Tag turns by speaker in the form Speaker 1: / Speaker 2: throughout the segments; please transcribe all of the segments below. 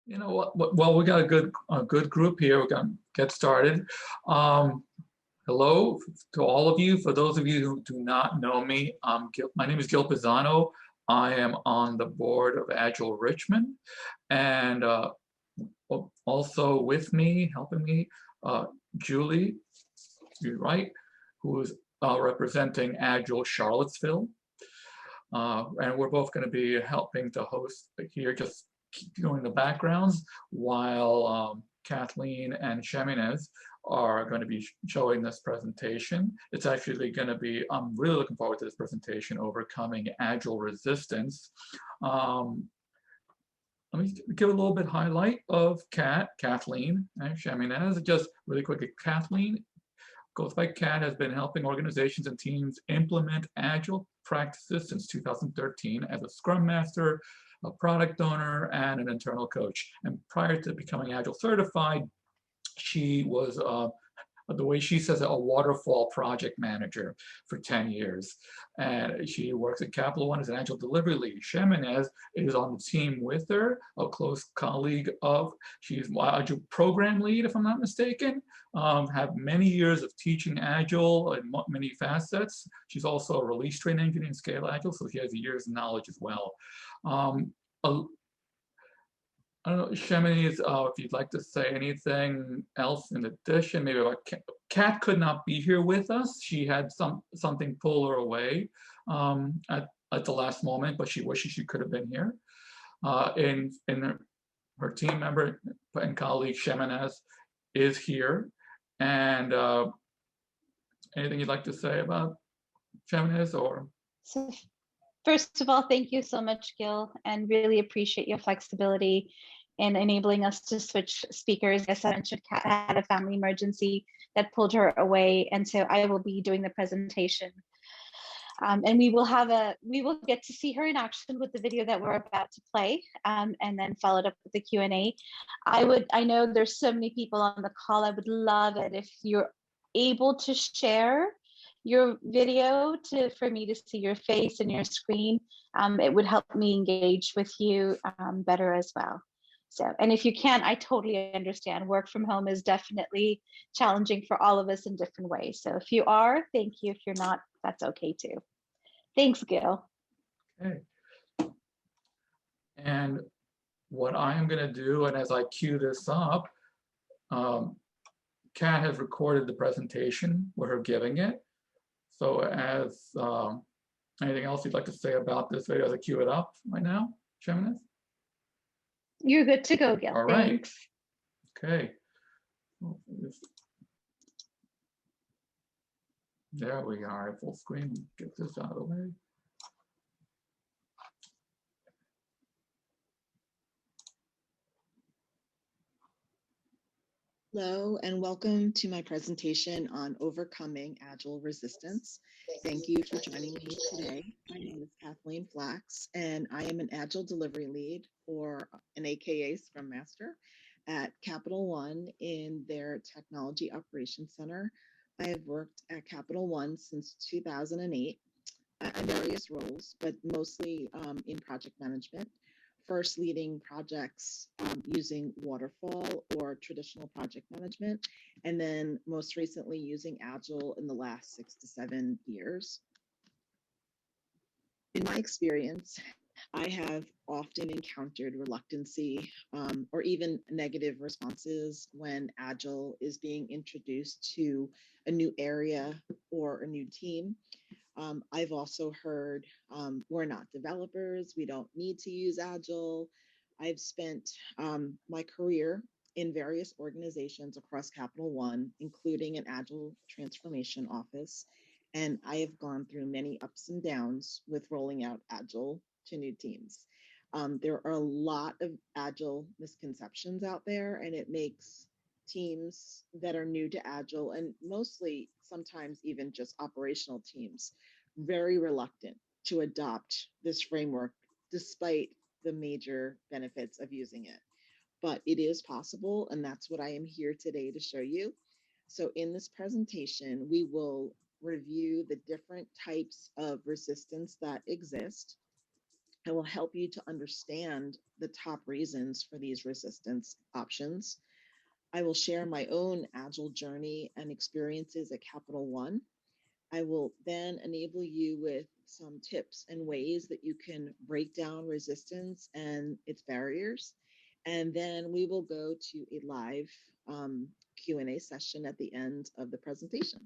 Speaker 1: You know what? Well, we got a good group here. We're gonna get started. Um, Hello to all of you. For those of you who do not know me, my name is Gil Pisano. I am on the board of Agile Richmond, and also with me, helping me, Julie, you're right, who is representing Agile Charlottesville. And we're both going to be helping to host here, just keep doing the backgrounds while Kathleen and Sheminaz are going to be showing this presentation. It's actually going to be, I'm really looking forward to this presentation, Overcoming Agile Resistance. Let me give a little bit highlight of Kathleen and Sheminaz. Just really quickly, Kathleen goes by Kat, has been helping organizations and teams implement Agile practices since 2013 as a Scrum Master, a product owner, and an internal coach. And prior to becoming Agile certified, she was, the way she says it, a waterfall project manager for 10 years. And she works at Capital One as an Agile delivery lead. Sheminaz is on the team with her, a close colleague of, she's Agile program lead, if I'm not mistaken, have many years of teaching Agile in many facets. She's also a release train engineer in Scale Agile, so she has years of knowledge as well. I don't know, Sheminaz, if you'd like to say anything else in addition, maybe about Kat could not be here with us. She had something pull her away at the last moment, but she wishes she could have been here. And her team member and colleague Sheminaz is here. And anything you'd like to say about Sheminaz or?
Speaker 2: So first of all, thank you so much, Gil, and really appreciate your flexibility in enabling us to switch speakers. As I mentioned, Kat had a family emergency that pulled her away, and so I will be doing the presentation. And we will get to see her in action with the video that we're about to play, and then followed up with the Q&A. I know there's so many people on the call. I would love it if you're able to share your video for me to see your face and your screen. It would help me engage with you better as well. So, and if you can't, I totally understand. Work from home is definitely challenging for all of us in different ways. So if you are, thank you. If you're not, that's okay too. Thanks, Gil.
Speaker 1: Okay. And what I am going to do, and as I cue this up, Kat has recorded the presentation with her giving it. So as anything else you'd like to say about this video as I cue it up right now, Sheminaz?
Speaker 2: You're good to go, Gil.
Speaker 1: All right.
Speaker 2: Thanks.
Speaker 1: Okay. There we are, full screen. Get this out of the way.
Speaker 3: Hello, and welcome to my presentation on overcoming Agile resistance. Thank you for joining me today. My name is Kathleen Flax, and I am an Agile delivery lead, or an AKA Scrum Master, at Capital One in their Technology Operations Center. I have worked at Capital One since 2008 in various roles, but mostly in project management. First leading projects using waterfall or traditional project management, and then most recently using Agile in the last 6 to 7 years. In my experience, I have often encountered reluctancy or even negative responses when Agile is being introduced to a new area or a new team. I've also heard we're not developers, we don't need to use Agile. I've spent my career in various organizations across Capital One, including an Agile transformation office, and I have gone through many ups and downs with rolling out Agile to new teams. There are a lot of Agile misconceptions out there, and it makes teams that are new to Agile, and mostly sometimes even just operational teams, very reluctant to adopt this framework despite the major benefits of using it. But it is possible, and that's what I am here today to show you. So in this presentation, we will review the different types of resistance that exist, I will help you to understand the top reasons for these resistance options. I will share my own Agile journey and experiences at Capital One. I will then enable you with some tips and ways that you can break down resistance and its barriers. And then we will go to a live Q&A session at the end of the presentation.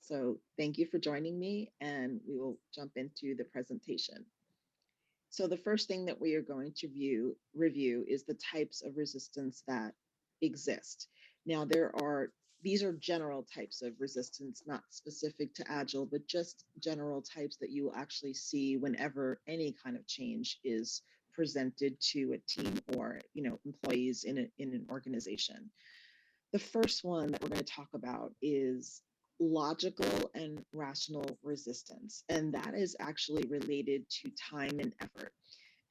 Speaker 3: So thank you for joining me, and we will jump into the presentation. So the first thing that we are going to review is the types of resistance that exist. Now, these are general types of resistance, not specific to Agile, but just general types that you will actually see whenever any kind of change is presented to a team or employees in an organization. The first one that we're going to talk about is logical and rational resistance, and that is actually related to time and effort.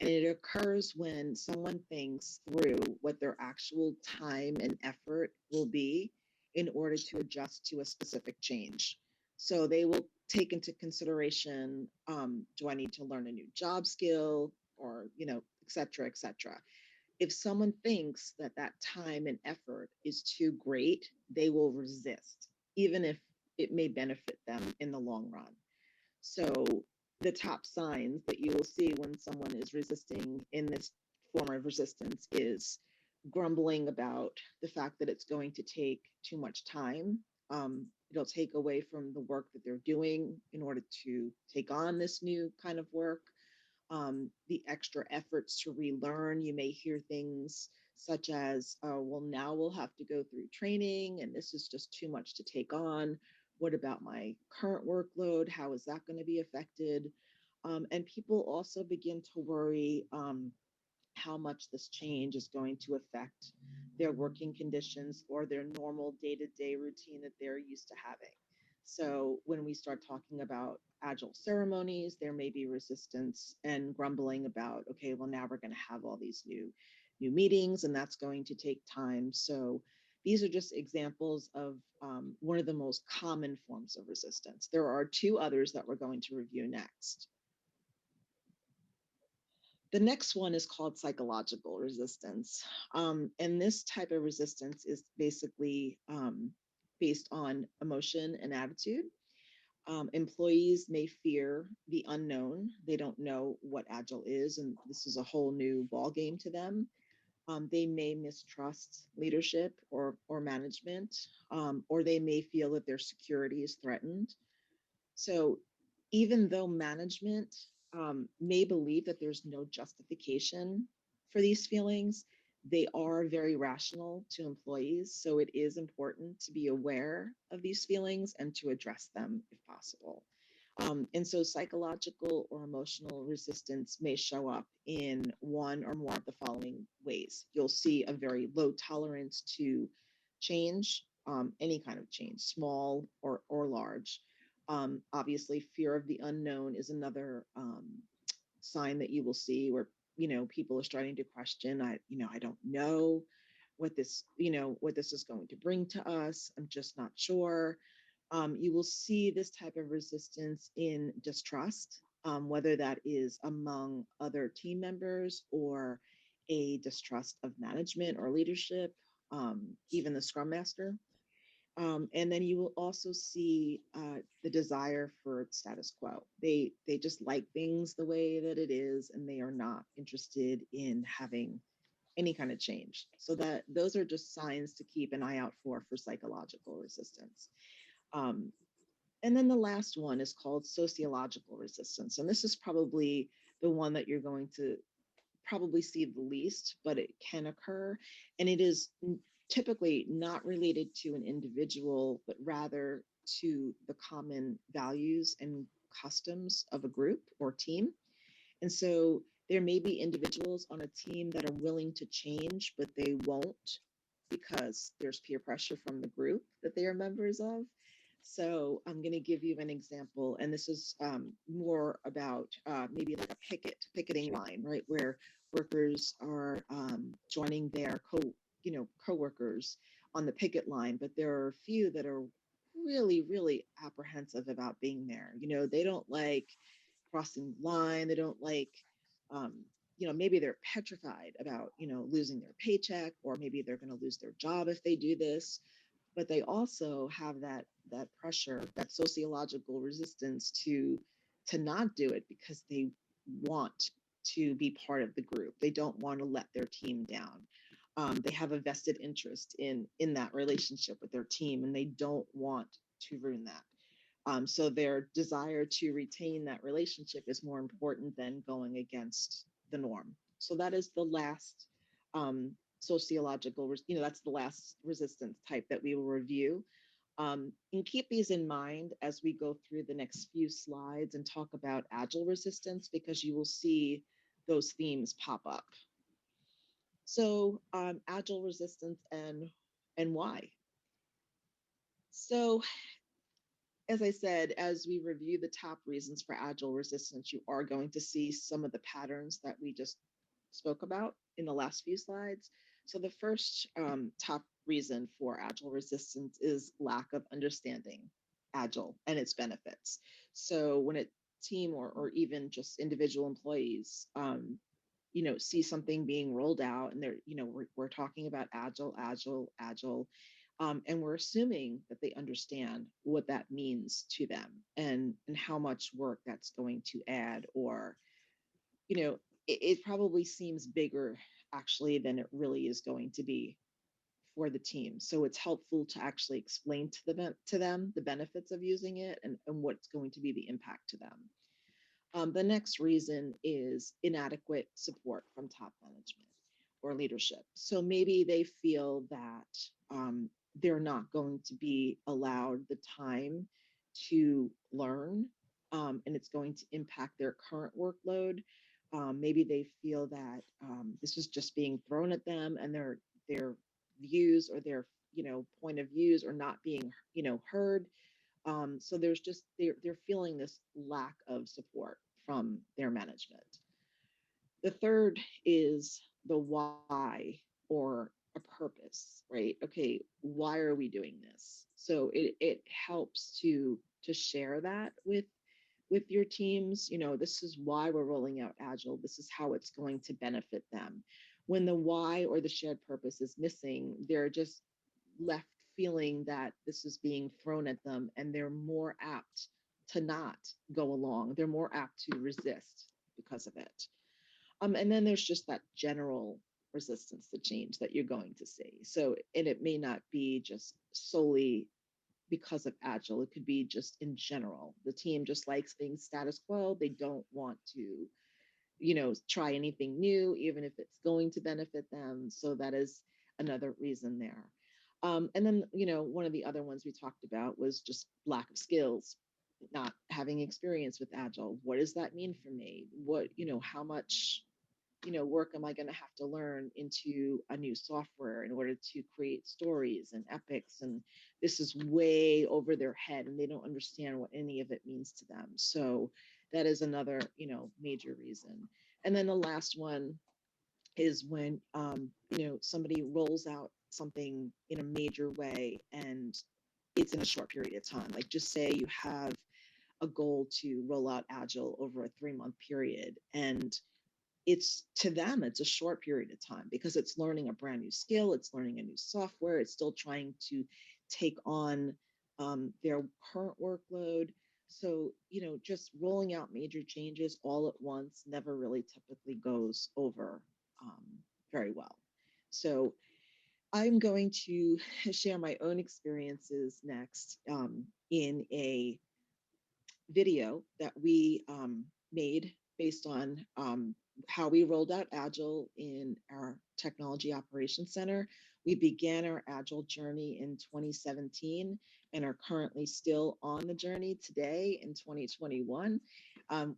Speaker 3: And it occurs when someone thinks through what their actual time and effort will be in order to adjust to a specific change. So they will take into consideration, do I need to learn a new job skill, or, et cetera, et cetera. If someone thinks that that time and effort is too great, they will resist, even if it may benefit them in the long run. So the top signs that you will see when someone is resisting in this form of resistance is grumbling about the fact that it's going to take too much time. It'll take away from the work that they're doing in order to take on this new kind of work. The extra efforts to relearn. You may hear things such as, well, now we'll have to go through training and this is just too much to take on. What about my current workload? How is that going to be affected? And people also begin to worry how much this change is going to affect their working conditions or their normal day-to-day routine that they're used to having. So when we start talking about Agile ceremonies, there may be resistance and grumbling about, okay, well, now we're going to have all these new meetings and that's going to take time. So these are just examples of one of the most common forms of resistance. There are two others that we're going to review next. The next one is called psychological resistance. And this type of resistance is basically based on emotion and attitude. Employees may fear the unknown. They don't know what Agile is, and this is a whole new ballgame to them. They may mistrust leadership or management, or they may feel that their security is threatened. So even though management may believe that there's no justification for these feelings, they are very rational to employees. So it is important to be aware of these feelings and to address them if possible. And so psychological or emotional resistance may show up in one or more of the following ways. You'll see a very low tolerance to change, any kind of change, small or large. Obviously, fear of the unknown is another sign that you will see where people are starting to question. I don't know what this is going to bring to us. I'm just not sure. You will see this type of resistance in distrust, whether that is among other team members or a distrust of management or leadership, even the Scrum Master. And then you will also see the desire for status quo. They just like things the way that it is, and they are not interested in having any kind of change. So that those are just signs to keep an eye out for psychological resistance. And then the last one is called sociological resistance. And this is probably the one that you're going to probably see the least, but it can occur. And it is typically not related to an individual, but rather to the common values and customs of a group or team. And so there may be individuals on a team that are willing to change, but they won't because there's peer pressure from the group that they are members of. So I'm going to give you an example, and this is more about maybe like a picketing line, right, where workers are joining their coworkers on the picket line, but there are a few that are really, really apprehensive about being there. They don't like crossing the line. They don't like maybe they're petrified about, losing their paycheck, or maybe they're going to lose their job if they do this. But they also have that pressure, that sociological resistance to not do it, because they want to be part of the group. They don't want to let their team down. They have a vested interest in that relationship with their team, and they don't want to ruin that. So their desire to retain that relationship is more important than going against the norm. So that is the last that's the last resistance type that we will review. And keep these in mind as we go through the next few slides and talk about agile resistance, because you will see those themes pop up. So agile resistance and why. So as I said, as we review the top reasons for agile resistance, you are going to see some of the patterns that we just spoke about in the last few slides. So the first top reason for agile resistance is lack of understanding agile and its benefits. So when a team or even just individual employees see something being rolled out, and we're talking about agile, and we're assuming that they understand what that means to them, and how much work that's going to add, or it probably seems bigger actually than it really is going to be for the team. So it's helpful to actually explain to them the benefits of using it, and what's going to be the impact to them. The next reason is inadequate support from top management or leadership. So maybe they feel that they're not going to be allowed the time to learn, and it's going to impact their current workload. Maybe they feel that this is just being thrown at them, and their views, or their point of views, are not being heard. So there's just they're feeling this lack of support from their management. The third is the why, or a purpose, right? Okay, why are we doing this? So it helps to share that with your teams. This is why we're rolling out Agile. This is how it's going to benefit them. When the why or the shared purpose is missing, they're just left feeling that this is being thrown at them, and they're more apt to not go along. They're more apt to resist because of it. And then there's just that general resistance to change that you're going to see. So, and it may not be just solely because of Agile. It could be just in general. The team just likes things status quo. They don't want to, try anything new, even if it's going to benefit them. So that is another reason there. And then, one of the other ones we talked about was just lack of skills, not having experience with Agile. What does that mean for me? What, how much, work am I going to have to learn into a new software in order to create stories and epics? And this is way over their head, and they don't understand what any of it means to them. So that is another, major reason. And then the last one is when, somebody rolls out something in a major way, and it's in a short period of time. Like, just say you have a goal to roll out Agile over a 3-month period, and it's, to them, it's a short period of time, because it's learning a brand new skill, it's learning a new software, it's still trying to take on their current workload. So, just rolling out major changes all at once never really typically goes over very well. So I'm going to share my own experiences next in a video that we made based on how we rolled out Agile in our Technology Operations Center. We began our Agile journey in 2017 and are currently still on the journey today in 2021.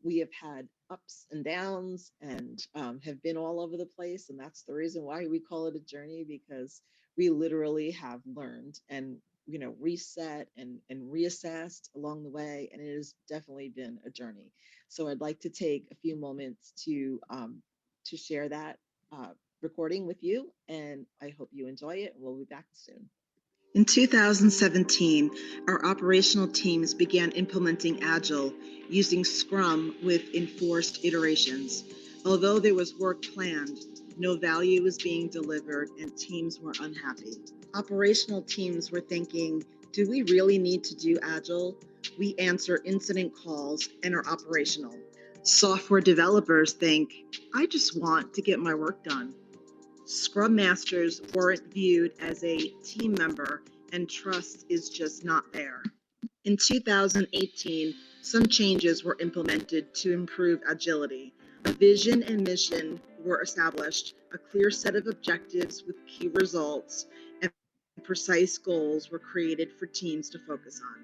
Speaker 3: We have had ups and downs, and have been all over the place. And that's the reason why we call it a journey, because we literally have learned and reset and reassessed along the way, and it has definitely been a journey. So I'd like to take a few moments to share that recording with you, and I hope you enjoy it. We'll be back soon. In 2017, our operational teams began implementing Agile using Scrum with enforced iterations. Although there was work planned, no value was being delivered and teams were unhappy. Operational teams were thinking, do we really need to do Agile? We answer incident calls and are operational. Software developers think, I just want to get my work done. Scrum Masters weren't viewed as a team member and trust is just not there. In 2018, some changes were implemented to improve agility. A vision and mission were established, a clear set of objectives with key results, and precise goals were created for teams to focus on.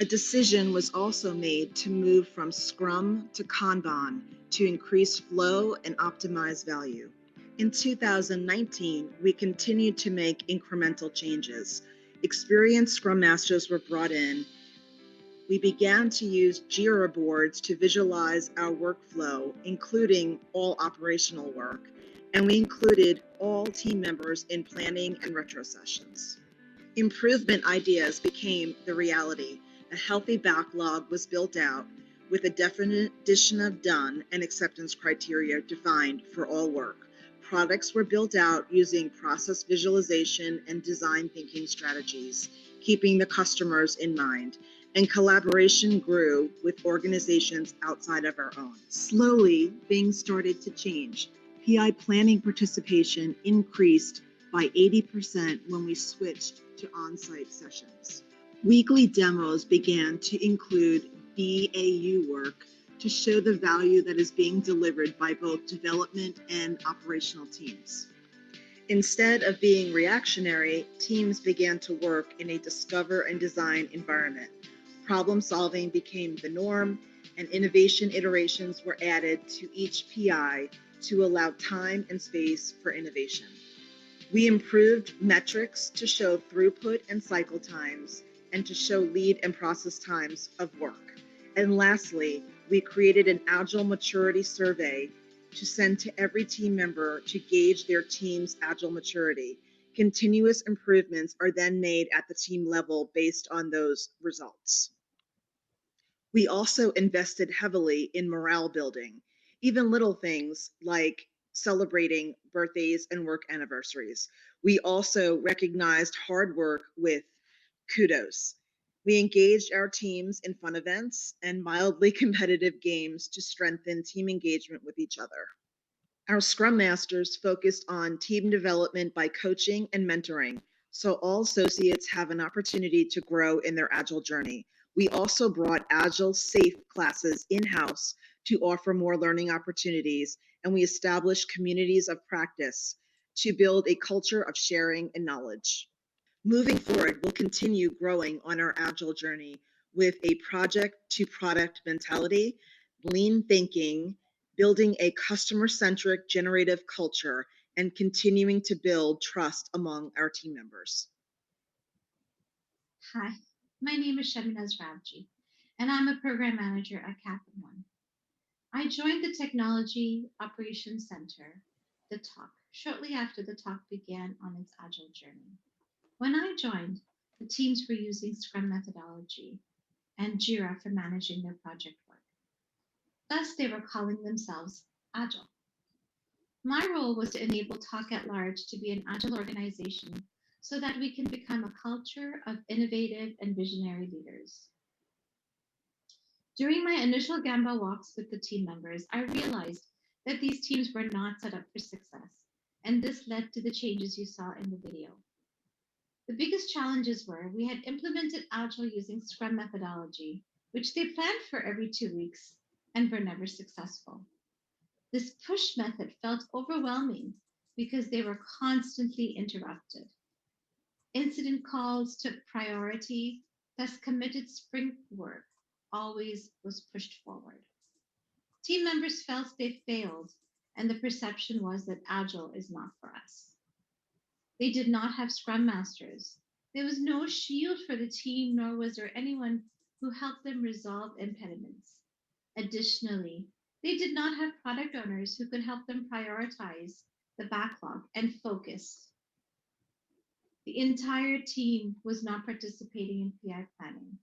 Speaker 3: A decision was also made to move from Scrum to Kanban to increase flow and optimize value. In 2019, we continued to make incremental changes. Experienced Scrum Masters were brought in. We began to use Jira boards to visualize our workflow, including all operational work, and we included all team members in planning and retro sessions. Improvement ideas became the reality. A healthy backlog was built out with a definition of done and acceptance criteria defined for all work. Products were built out using process visualization and design thinking strategies, keeping the customers in mind. And collaboration grew with organizations outside of our own. Slowly, things started to change. PI planning participation increased by 80% when we switched to on-site sessions. Weekly demos began to include BAU work to show the value that is being delivered by both development and operational teams. Instead of being reactionary, teams began to work in a discover and design environment. Problem solving became the norm, and innovation iterations were added to each PI to allow time and space for innovation. We improved metrics to show throughput and cycle times and to show lead and process times of work. And lastly, we created an Agile maturity survey to send to every team member to gauge their team's Agile maturity. Continuous improvements are then made at the team level based on those results. We also invested heavily in morale building, even little things like celebrating birthdays and work anniversaries. We also recognized hard work with kudos. We engaged our teams in fun events and mildly competitive games to strengthen team engagement with each other. Our Scrum Masters focused on team development by coaching and mentoring, so all associates have an opportunity to grow in their Agile journey. We also brought Agile Safe classes in-house to offer more learning opportunities, and we established communities of practice to build a culture of sharing and knowledge. Moving forward, we'll continue growing on our Agile journey with a project to product mentality, lean thinking, building a customer-centric generative culture, and continuing to build trust among our team members.
Speaker 4: Hi, my name is Sheminaz Ravji, and I'm a program manager at Kaplan One. I joined the Technology Operations Center, the TOC, shortly after the TOC began on its Agile journey. When I joined, the teams were using Scrum methodology and Jira for managing their project work. Thus, they were calling themselves Agile. My role was to enable TOC at large to be an Agile organization so that we can become a culture of innovative and visionary leaders. During my initial Gemba walks with the team members, I realized that these teams were not set up for success, and this led to the changes you saw in the video. The biggest challenges were we had implemented Agile using Scrum methodology, which they planned for every 2 weeks, and were never successful. This push method felt overwhelming because they were constantly interrupted. Incident calls took priority, thus committed sprint work always was pushed forward. Team members felt they failed, and the perception was that Agile is not for us. They did not have Scrum Masters. There was no shield for the team, nor was there anyone who helped them resolve impediments. Additionally, they did not have product owners who could help them prioritize the backlog and focus. The entire team was not participating in PI planning.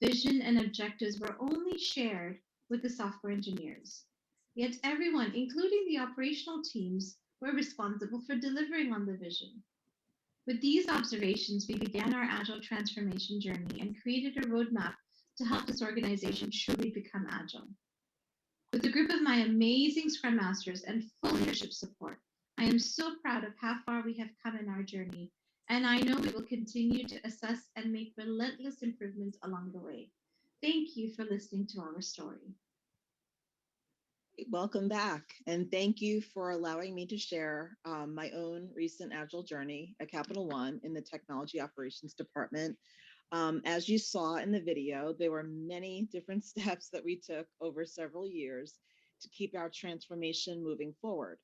Speaker 4: Vision and objectives were only shared with the software engineers. Yet everyone, including the operational teams, were responsible for delivering on the vision. With these observations, we began our Agile transformation journey and created a roadmap to help this organization truly become Agile. With a group of my amazing Scrum Masters and full leadership support, I am so proud of how far we have come in our journey, and I know we will continue to assess and make relentless improvements along the way. Thank you for listening to our story.
Speaker 3: Welcome back, and thank you for allowing me to share my own recent Agile journey at Capital One in the Technology Operations Department. As you saw in the video, there were many different steps that we took over several years to keep our transformation moving forward.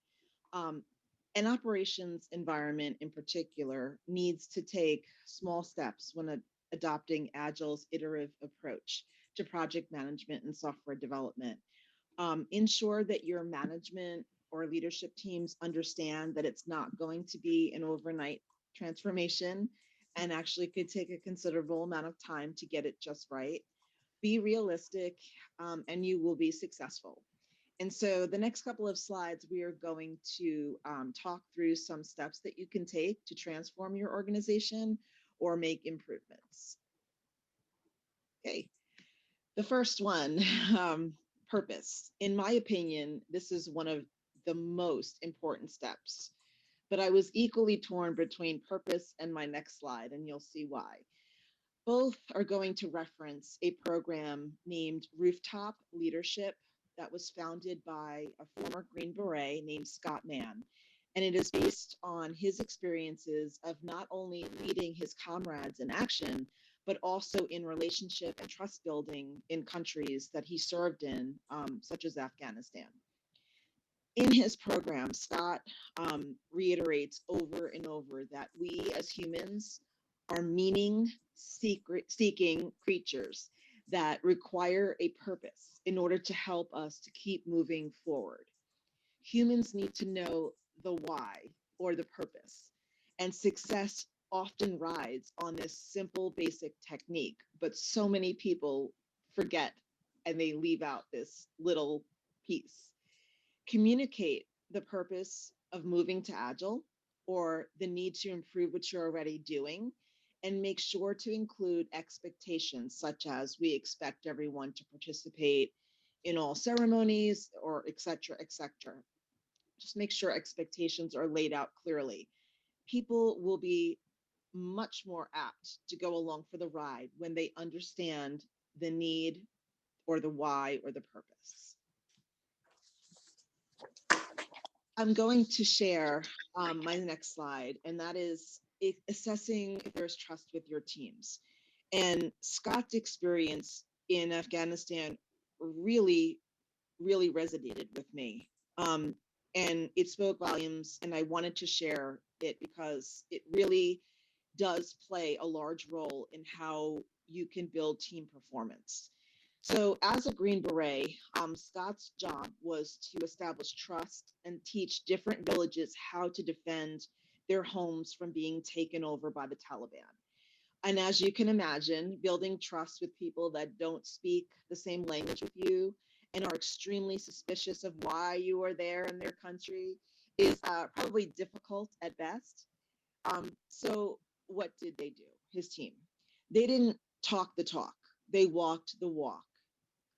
Speaker 3: An operations environment in particular needs to take small steps when adopting Agile's iterative approach to project management and software development. Ensure that your management or leadership teams understand that it's not going to be an overnight transformation and actually could take a considerable amount of time to get it just right. Be realistic, and you will be successful. And so the next couple of slides, we are going to talk through some steps that you can take to transform your organization or make improvements. Okay, the first one, purpose. In my opinion, this is one of the most important steps, but I was equally torn between purpose and my next slide, and you'll see why. Both are going to reference a program named Rooftop Leadership that was founded by a former Green Beret named Scott Mann. And it is based on his experiences of not only leading his comrades in action, but also in relationship and trust building in countries that he served in, such as Afghanistan. In his program, Scott reiterates over and over that we as humans are meaning-seeking creatures that require a purpose in order to help us to keep moving forward. Humans need to know the why or the purpose, and success often rides on this simple, basic technique, but so many people forget and they leave out this little piece. Communicate the purpose of moving to Agile or the need to improve what you're already doing, and make sure to include expectations such as we expect everyone to participate in all ceremonies or et cetera, et cetera. Just make sure expectations are laid out clearly. People will be much more apt to go along for the ride when they understand the need or the why or the purpose. I'm going to share my next slide, and that is assessing if there's trust with your teams. And Scott's experience in Afghanistan really resonated with me. And it spoke volumes, and I wanted to share it because it really does play a large role in how you can build team performance. So as a Green Beret, Scott's job was to establish trust and teach different villages how to defend their homes from being taken over by the Taliban. And as you can imagine, building trust with people that don't speak the same language with you and are extremely suspicious of why you are there in their country is probably difficult at best. So what did they do, his team? They didn't talk the talk, they walked the walk.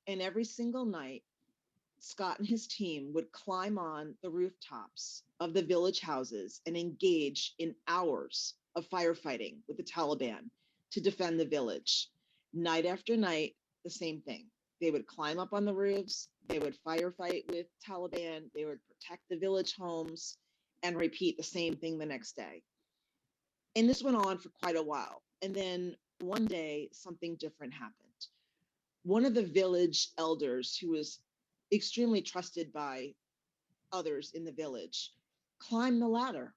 Speaker 3: And every single night, Scott and his team would climb on the rooftops of the village houses and engage in hours of firefighting with the Taliban to defend the village. Night after night, the same thing. They would climb up on the roofs, they would firefight with Taliban, they would protect the village homes, and repeat the same thing the next day. And this went on for quite a while. And then one day, something different happened. One of the village elders, who was extremely trusted by others in the village, climbed the ladder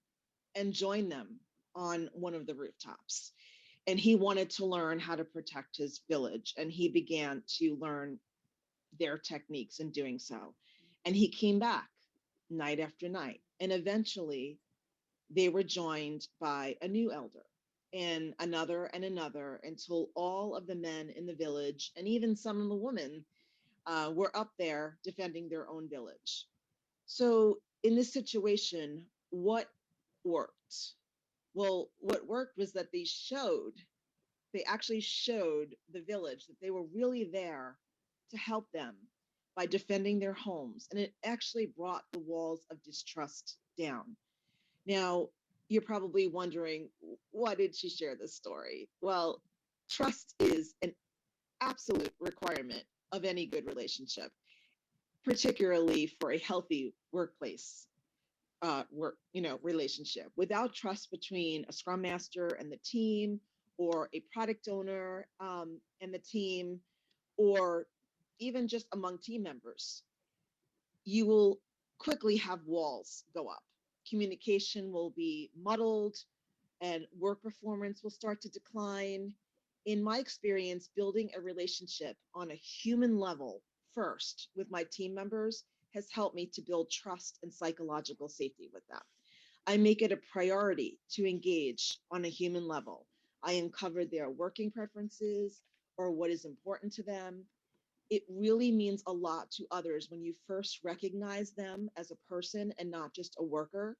Speaker 3: and joined them on one of the rooftops. And he wanted to learn how to protect his village, and he began to learn their techniques in doing so. And he came back night after night, and eventually they were joined by a new elder and another until all of the men in the village and even some of the women were up there defending their own village. So in this situation, what worked? Well, what worked was that they actually showed the village that they were really there to help them by defending their homes. And it actually brought the walls of distrust down. Now, you're probably wondering, why did she share this story? Well, trust is an absolute requirement of any good relationship, particularly for a healthy workplace relationship. Without trust between a scrum master and the team, or a product owner and the team, or even just among team members, you will quickly have walls go up. Communication will be muddled and work performance will start to decline. In my experience, building a relationship on a human level first with my team members has helped me to build trust and psychological safety with them. I make it a priority to engage on a human level. I uncover their working preferences or what is important to them. It really means a lot to others when you first recognize them as a person and not just a worker.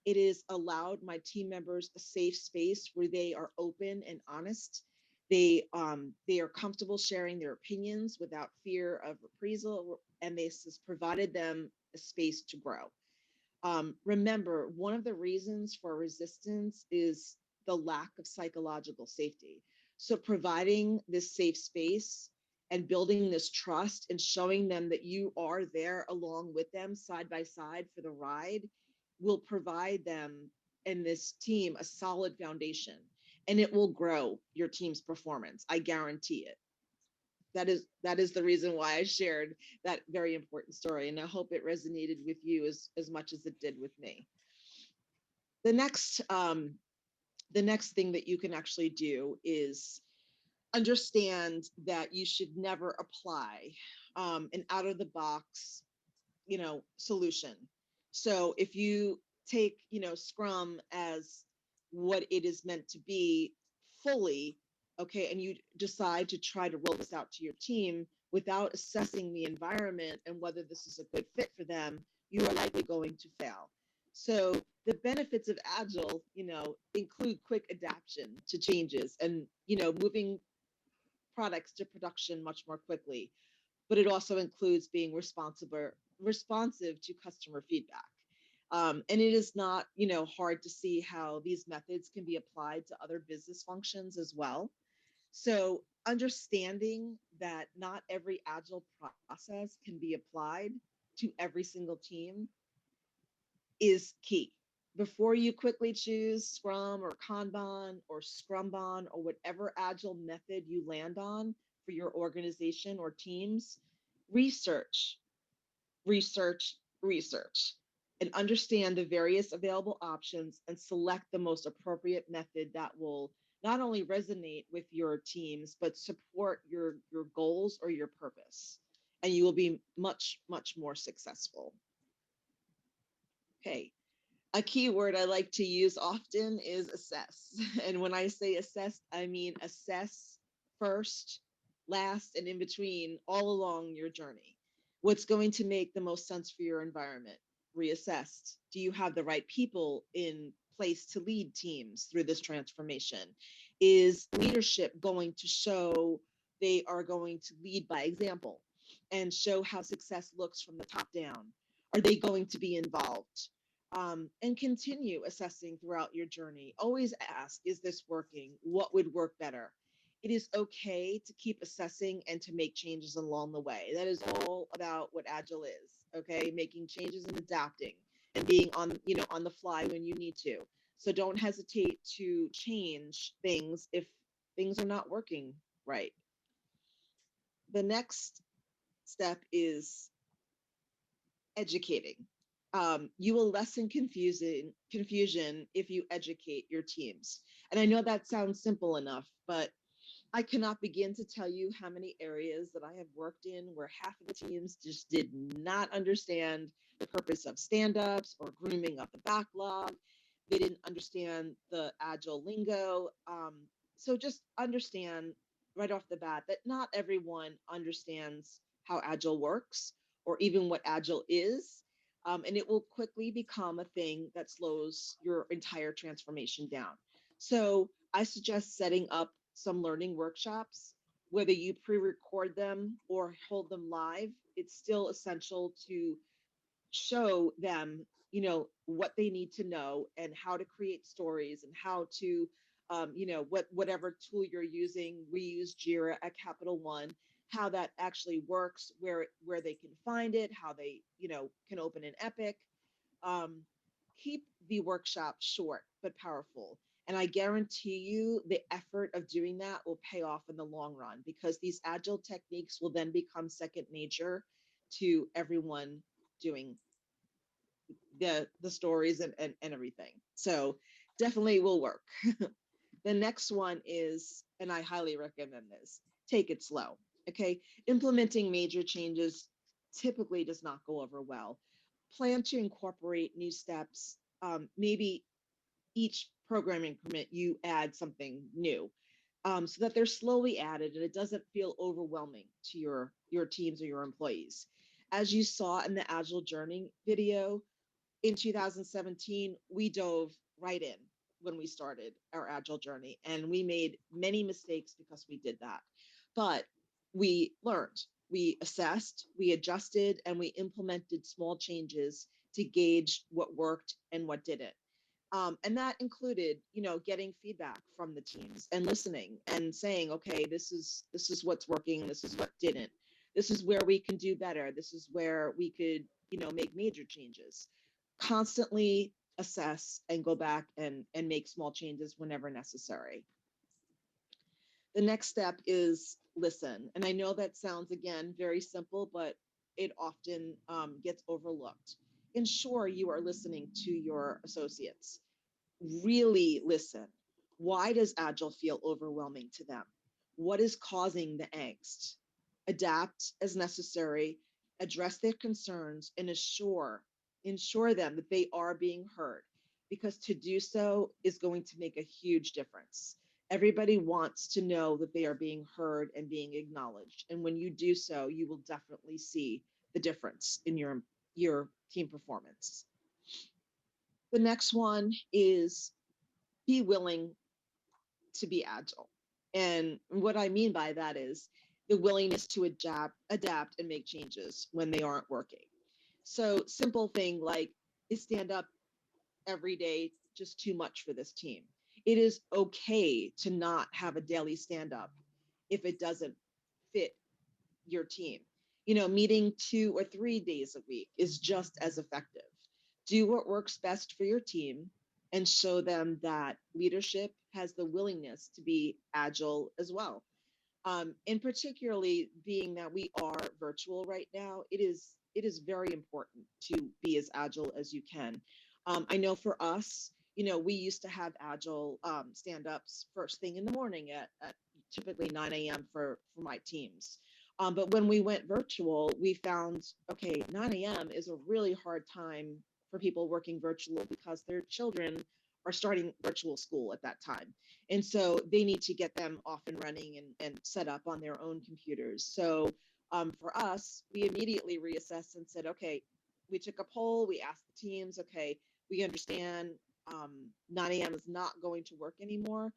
Speaker 3: It has allowed my team members a safe space where they are open and honest. They are comfortable sharing their opinions without fear of reprisal, and this has provided them a space to grow. Remember, one of the reasons for resistance is the lack of psychological safety. So providing this safe space and building this trust and showing them that you are there along with them side by side for the ride will provide them and this team a solid foundation, and it will grow your team's performance. I guarantee it. That is the reason why I shared that very important story, and I hope it resonated with you as much as it did with me. The next thing that you can actually do is understand that you should never apply an out of the box solution. So if you take Scrum as what it is meant to be fully, okay, and you decide to try to roll this out to your team without assessing the environment and whether this is a good fit for them, you are likely going to fail. So the benefits of Agile, include quick adaptation to changes and, moving products to production much more quickly, but it also includes being responsive to customer feedback. And it is not, hard to see how these methods can be applied to other business functions as well. So understanding that not every Agile process can be applied to every single team is key. Before you quickly choose Scrum or Kanban or Scrumban or whatever Agile method you land on for your organization or teams, research, research, and understand the various available options and select the most appropriate method that will not only resonate with your teams, but support your goals or your purpose. And you will be much, much more successful. Okay. A key word I like to use often is assess. And when I say assess, I mean assess first, last, and in between all along your journey. What's going to make the most sense for your environment? Reassessed. Do you have the right people in place to lead teams through this transformation? Is leadership going to show they are going to lead by example and show how success looks from the top down? Are they going to be involved? And continue assessing throughout your journey. Always ask, is this working? What would work better? It is okay to keep assessing and to make changes along the way. That is all about what Agile is, okay? Making changes and adapting and being on the fly when you need to. So don't hesitate to change things if things are not working right. The next step is educating. You will lessen confusion if you educate your teams. And I know that sounds simple enough, but I cannot begin to tell you how many areas that I have worked in where half of the teams just did not understand the purpose of stand-ups or grooming of the backlog. They didn't understand the Agile lingo. So just understand right off the bat that not everyone understands how Agile works or even what Agile is. And it will quickly become a thing that slows your entire transformation down. So I suggest setting up some learning workshops, whether you pre-record them or hold them live. It's still essential to show them, what they need to know and how to create stories and how to, whatever tool you're using. We use Jira at Capital One, how that actually works, where they can find it, how they, can open an Epic. um, Keep the workshop short but powerful. And I guarantee you the effort of doing that will pay off in the long run, because these agile techniques will then become second nature to everyone doing the stories and everything. So definitely will work. The next one is, and I highly recommend this, take it slow. Okay. Implementing major changes typically does not go over well. Plan to incorporate new steps. Maybe each program increment, you add something new, so that they're slowly added and it doesn't feel overwhelming to your teams or your employees. As you saw in the Agile Journey video, in 2017, we dove right in when we started our Agile journey, and we made many mistakes because we did that. But we learned, we assessed, we adjusted, and we implemented small changes to gauge what worked and what didn't. And that included, getting feedback from the teams and listening and saying, okay, this is what's working, this is what didn't, this is where we can do better, this is where we could, make major changes. Constantly assess and go back and make small changes whenever necessary. The next step is listen. And I know that sounds, again, very simple, but it often gets overlooked. Ensure you are listening to your associates. Really listen. Why does Agile feel overwhelming to them? What is causing the angst? Adapt as necessary, address their concerns, and ensure them that they are being heard, because to do so is going to make a huge difference. Everybody wants to know that they are being heard and being acknowledged. And when you do so, you will definitely see the difference in your team performance. The next one is be willing to be agile. And what I mean by that is the willingness to adapt and make changes when they aren't working. So simple thing like, is stand up every day just too much for this team? It is okay to not have a daily stand up if it doesn't fit your team. Meeting 2 or 3 days a week is just as effective. Do what works best for your team and show them that leadership has the willingness to be agile as well. And particularly being that we are virtual right now, it is very important to be as agile as you can. I know for us, we used to have agile stand-ups first thing in the morning at typically 9 a.m. for my teams. But when we went virtual, we found, okay, 9 a.m. is a really hard time for people working virtual because their children are starting virtual school at that time. And so they need to get them off and running and set up on their own computers. So for us, we immediately reassessed and said, okay, we took a poll, we asked the teams, okay, we understand 9 a.m. is not going to work anymore.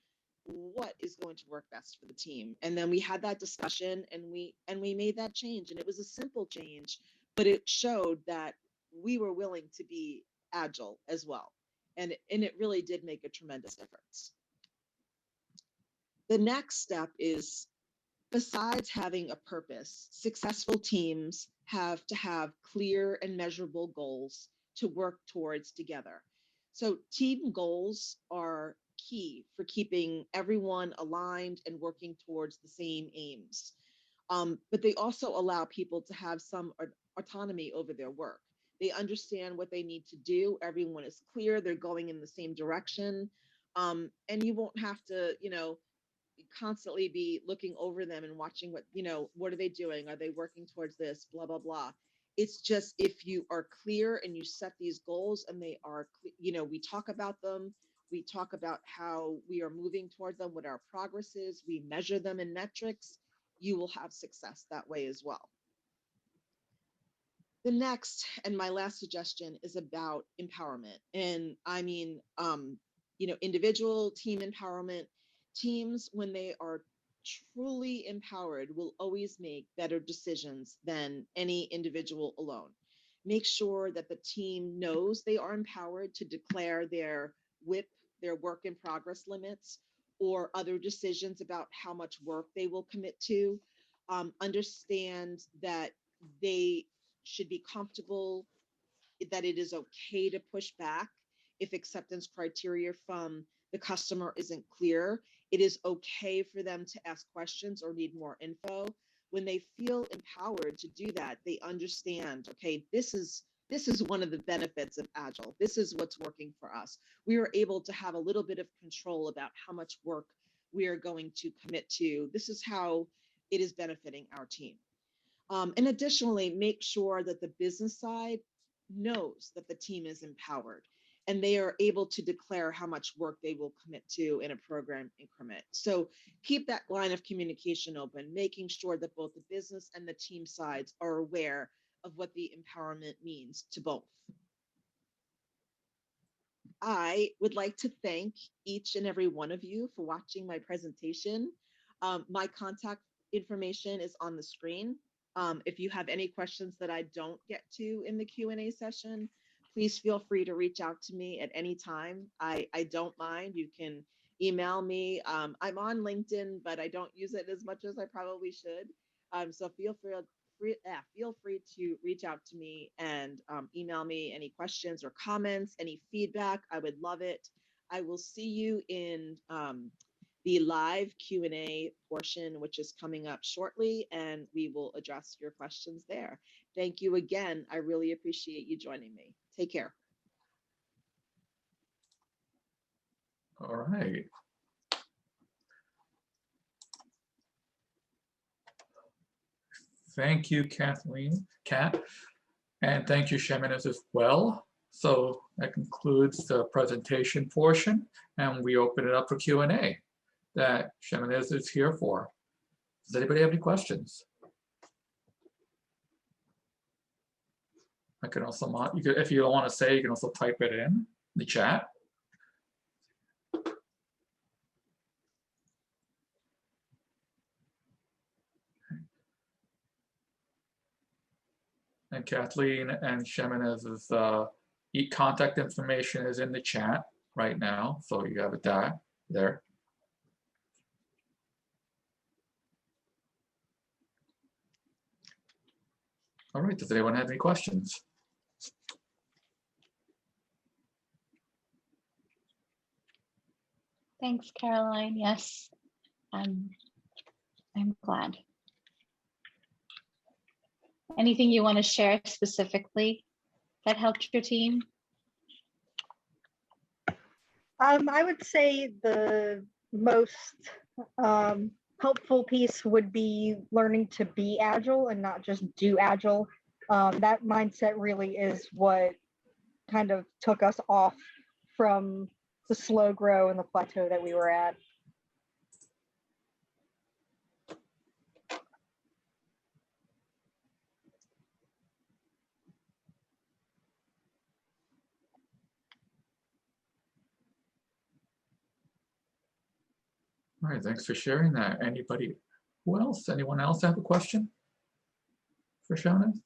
Speaker 3: What is going to work best for the team? And then we had that discussion and we made that change. And it was a simple change, but it showed that we were willing to be agile as well. And it really did make a tremendous difference. The next step is, besides having a purpose, successful teams have to have clear and measurable goals to work towards together. So team goals are key for keeping everyone aligned and working towards the same aims. But they also allow people to have some autonomy over their work. They understand what they need to do. Everyone is clear. They're going in the same direction. And you won't have to, constantly be looking over them and watching what are they doing? Are they working towards this? Blah, blah, blah. It's just, if you are clear and you set these goals and they are, we talk about them. We talk about how we are moving towards them, what our progress is. We measure them in metrics. You will have success that way as well. The next and my last suggestion is about empowerment. And I mean, individual team empowerment. Teams, when they are truly empowered, will always make better decisions than any individual alone. Make sure that the team knows they are empowered to declare their WIP, their work in progress limits, or other decisions about how much work they will commit to. Understand that they should be comfortable, that it is okay to push back if acceptance criteria from the customer isn't clear. It is okay for them to ask questions or need more info. When they feel empowered to do that, they understand, okay, this is one of the benefits of Agile. This is what's working for us. We are able to have a little bit of control about how much work we are going to commit to. This is how it is benefiting our team. And additionally, make sure that the business side knows that the team is empowered and they are able to declare how much work they will commit to in a program increment. So keep that line of communication open, making sure that both the business and the team sides are aware of what the empowerment means to both. I would like to thank each and every one of you for watching my presentation. My contact information is on the screen. If you have any questions that I don't get to in the Q&A session, please feel free to reach out to me at any time. I don't mind. You can email me. I'm on LinkedIn, but I don't use it as much as I probably should. So feel free to reach out to me and email me any questions or comments, any feedback. I would love it. I will see you in the live Q&A portion, which is coming up shortly, and we will address your questions there. Thank you again. I really appreciate you joining me. Take care.
Speaker 1: All right. Thank you, Kathleen, Kat, and thank you, Sheminaz, as well. So that concludes the presentation portion, and we open it up for Q&A that Sheminaz is here for. Does anybody have any questions? I can also, if you don't want to say, you can also type it in the chat. And Kathleen and Sheminaz's contact information is in the chat right now, so you have it there. All right, does anyone have any questions?
Speaker 2: Thanks, Caroline. Yes, I'm glad. Anything you want to share specifically that helped your team?
Speaker 5: I would say the most helpful piece would be learning to be agile and not just do agile. That mindset really is what kind of took us off from the slow grow and the plateau that we were at.
Speaker 1: All right, thanks for sharing that. Anyone else have a question for Sheminaz?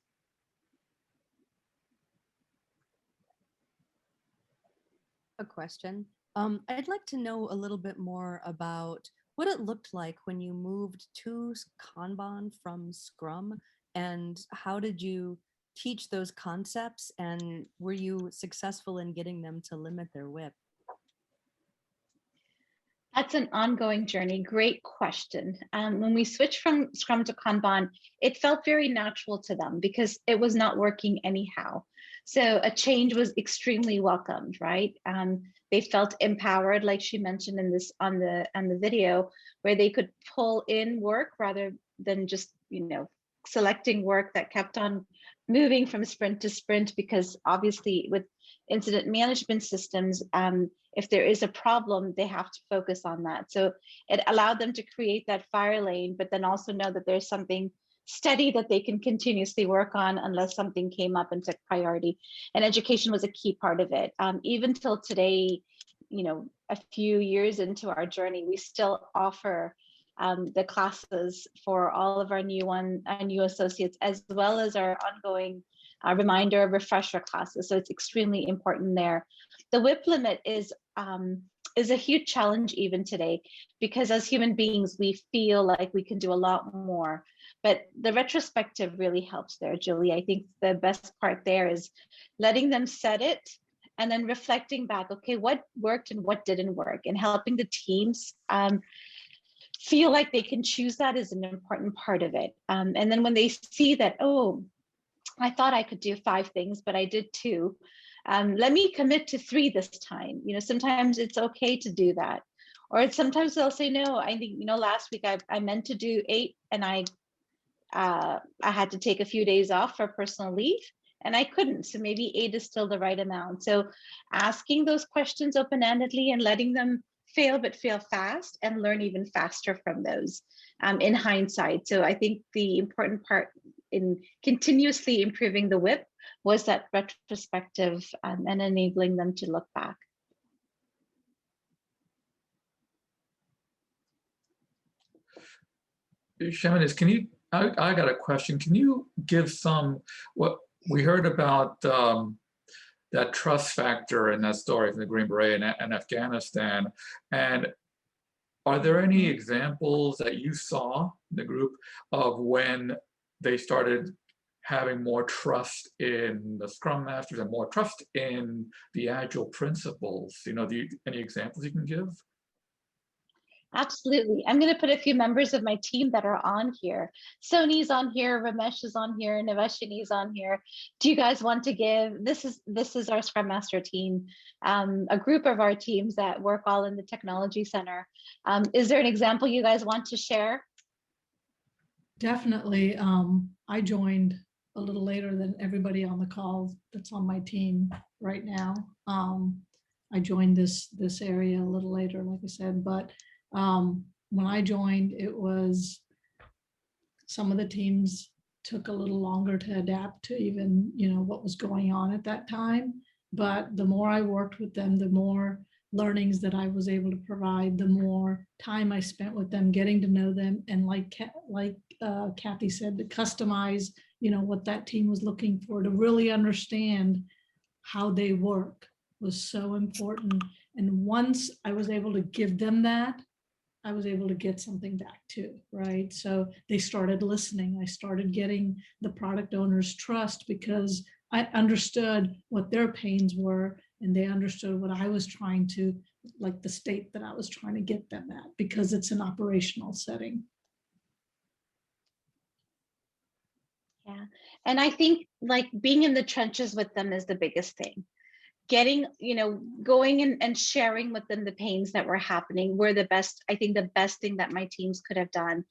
Speaker 6: A question. I'd like to know a little bit more about what it looked like when you moved to Kanban from Scrum, and how did you teach those concepts, and were you successful in getting them to limit their WIP?
Speaker 2: That's an ongoing journey. Great question. When we switched from Scrum to Kanban, it felt very natural to them because it was not working anyhow. So a change was extremely welcomed, right? They felt empowered, like she mentioned in this on the video, where they could pull in work rather than just selecting work that kept on moving from sprint to sprint, because obviously with incident management systems, if there is a problem, they have to focus on that. So it allowed them to create that fire lane, but then also know that there's something steady that they can continuously work on unless something came up and took priority. And education was a key part of it. Even till today, a few years into our journey, we still offer the classes for all of our new associates, as well as our ongoing reminder refresher classes. So it's extremely important there. The WIP limit is a huge challenge even today, because as human beings, we feel like we can do a lot more. But the retrospective really helps there, Julie. I think the best part there is letting them set it and then reflecting back, okay, what worked and what didn't work, and helping the teams feel like they can choose that is an important part of it. And then when they see that, oh, I thought I could do 5 things, but I did 2. Let me commit to 3 this time. Sometimes it's okay to do that. Or sometimes they'll say, no, I think, last week I meant to do 8 and I had to take a few days off for personal leave and I couldn't. So maybe 8 is still the right amount. So asking those questions open-endedly and letting them fail, but fail fast and learn even faster from those in hindsight. So I think the important part in continuously improving the WIP was that retrospective and enabling them to look back.
Speaker 1: Sheminaz, can you, I got a question. Can you give what we heard about that trust factor in that story from the Green Beret in Afghanistan? And are there any examples that you saw in the group of when they started having more trust in the Scrum Masters and more trust in the Agile principles? Any examples you can give?
Speaker 2: Absolutely. I'm going to put a few members of my team that are on here. Soni's on here, Ramesh is on here, Navashini's on here. Do you guys want to give, this is our Scrum Master team, a group of our teams that work all in the Technology Center. Is there an example you guys want to share?
Speaker 7: Definitely. I joined a little later than everybody on the call that's on my team right now. I joined this area a little later, like I said, but when I joined, it was some of the teams took a little longer to adapt to even, what was going on at that time. But the more I worked with them, the more learnings that I was able to provide, the more time I spent with them, getting to know them. And like Kathy said, to customize, what that team was looking for, to really understand how they work was so important. And once I was able to give them that, I was able to get something back too, right? So they started listening. I started getting the product owner's trust because I understood what their pains were and they understood what I was trying to, like the state that I was trying to get them at, because it's an operational setting.
Speaker 2: Yeah, and I think like being in the trenches with them is the biggest thing. Getting, going and sharing with them the pains that were happening were the best thing that my teams could have done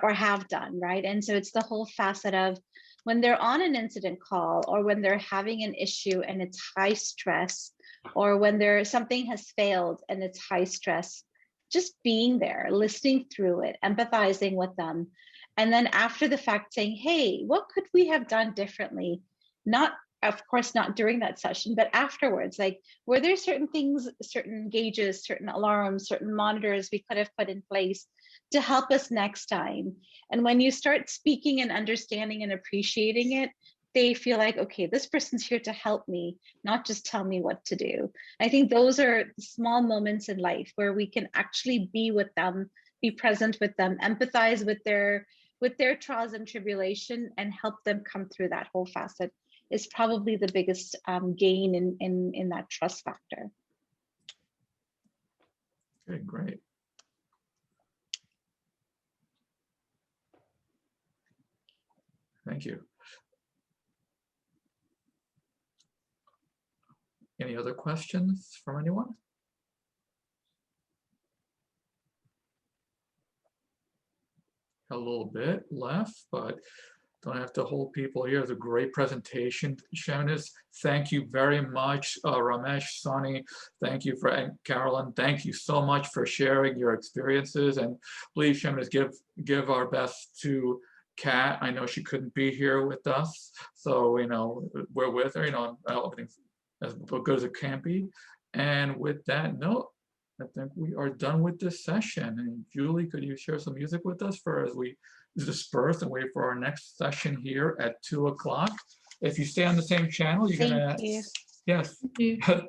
Speaker 2: or have done, right? And so it's the whole facet of when they're on an incident call or when they're having an issue and it's high stress, or when something has failed and it's high stress, just being there, listening through it, empathizing with them. And then after the fact saying, hey, what could we have done differently? Of course, not during that session, but afterwards, like, were there certain things, certain gauges, certain alarms, certain monitors we could have put in place to help us next time? And when you start speaking and understanding and appreciating it, they feel like, okay, this person's here to help me, not just tell me what to do. I think those are small moments in life where we can actually be with them, be present with them, empathize with their trials and tribulation, and help them come through that whole facet is probably the biggest gain in that trust factor.
Speaker 1: Okay, great. Thank you. Any other questions from anyone? A little bit left, but don't have to hold people here. It's a great presentation. Sheminaz, thank you very much. Ramesh, Sonny, thank you and Carolyn, thank you so much for sharing your experiences. And please, Sheminaz, give our best to Kat, I know she couldn't be here with us, so we're with her. Everything's as good as it can be. And with that note, I think we are done with this session. And Julie, could you share some music with us as we disperse and wait for our next session here at 2 o'clock? If you stay on the same channel, you're
Speaker 2: Thank
Speaker 1: gonna.
Speaker 2: you.
Speaker 1: Yes.
Speaker 7: Thank you.